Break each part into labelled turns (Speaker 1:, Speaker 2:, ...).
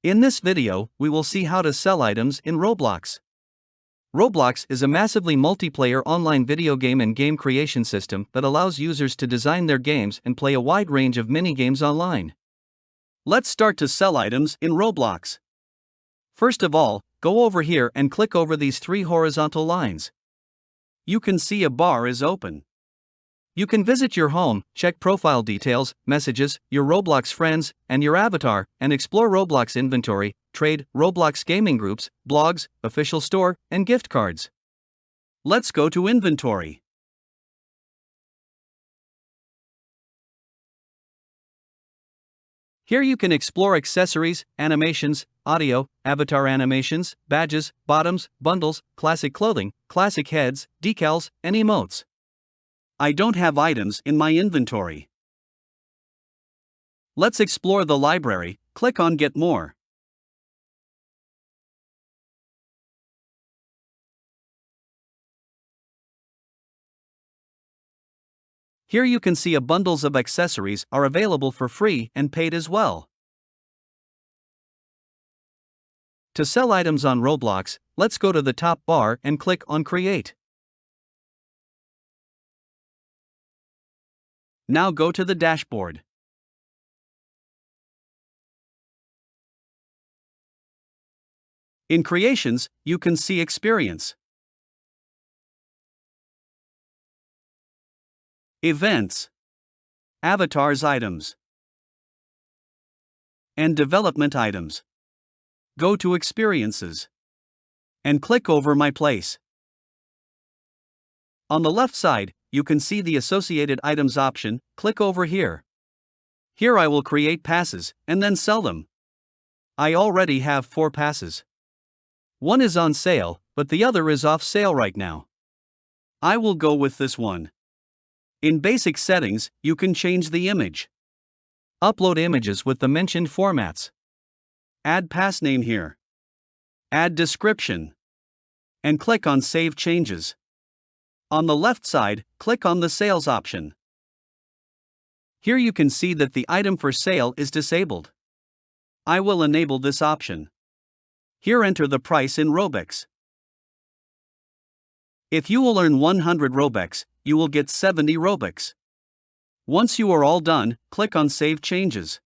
Speaker 1: In this video, we will see how to sell items in Roblox. Roblox is a massively multiplayer online video game and game creation system that allows users to design their games and play a wide range of mini-games online. Let's start to sell items in Roblox. First of all, go over here and click over these three horizontal lines. You can see a bar is open. You can visit your home, check profile details, messages, your Roblox friends, and your avatar, and explore Roblox inventory, trade, Roblox gaming groups, blogs, official store, and gift cards. Let's go to inventory. Here you can explore accessories, animations, audio, avatar animations, badges, bottoms, bundles, classic clothing, classic heads, decals, and emotes. I don't have items in my inventory. Let's explore the library. Click on Get More. Here you can see bundles of accessories are available for free and paid as well. To sell items on Roblox, let's go to the top bar and click on Create. Now go to the dashboard. In Creations, you can see Experience, Events, Avatars items, and Development items. Go to Experiences and click over My Place. On the left side, you can see the associated items option. Click over here. Here I will create passes and then sell them. I already have 4 passes. One is on sale, but the other is off sale right now. I will go with this one. In basic settings, you can change the image. Upload images with the mentioned formats. Add pass name here. Add description. And click on Save Changes. On the left side, click on the Sales option. Here you can see that the item for sale is disabled. I will enable this option. Here enter the price in Robux. If you will earn 100 Robux, you will get 70 Robux. Once you are all done, click on Save Changes.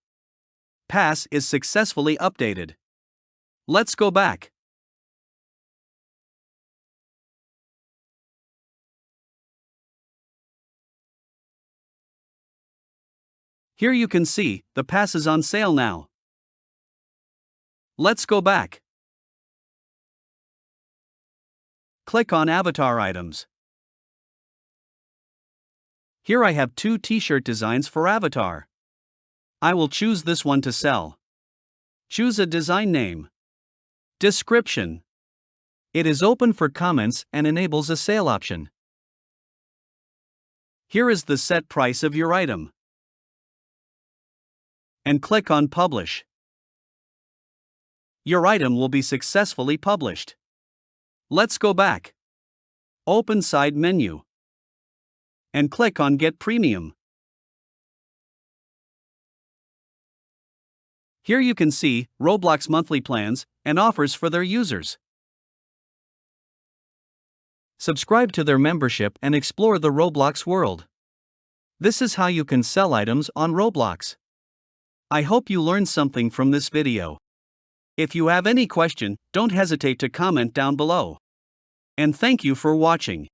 Speaker 1: Pass is successfully updated. Let's go back. Here you can see, the pass is on sale now. Let's go back. Click on Avatar items. Here I have 2 t-shirt designs for avatar. I will choose this one to sell. Choose a design name. Description. It is open for comments and enables a sale option. Here is the set price of your item. And click on Publish. Your item will be successfully published. Let's go back. Open side menu. And click on Get Premium. Here you can see Roblox monthly plans and offers for their users. Subscribe to their membership and explore the Roblox world. This is how you can sell items on Roblox. I hope you learned something from this video. If you have any question, don't hesitate to comment down below. And thank you for watching.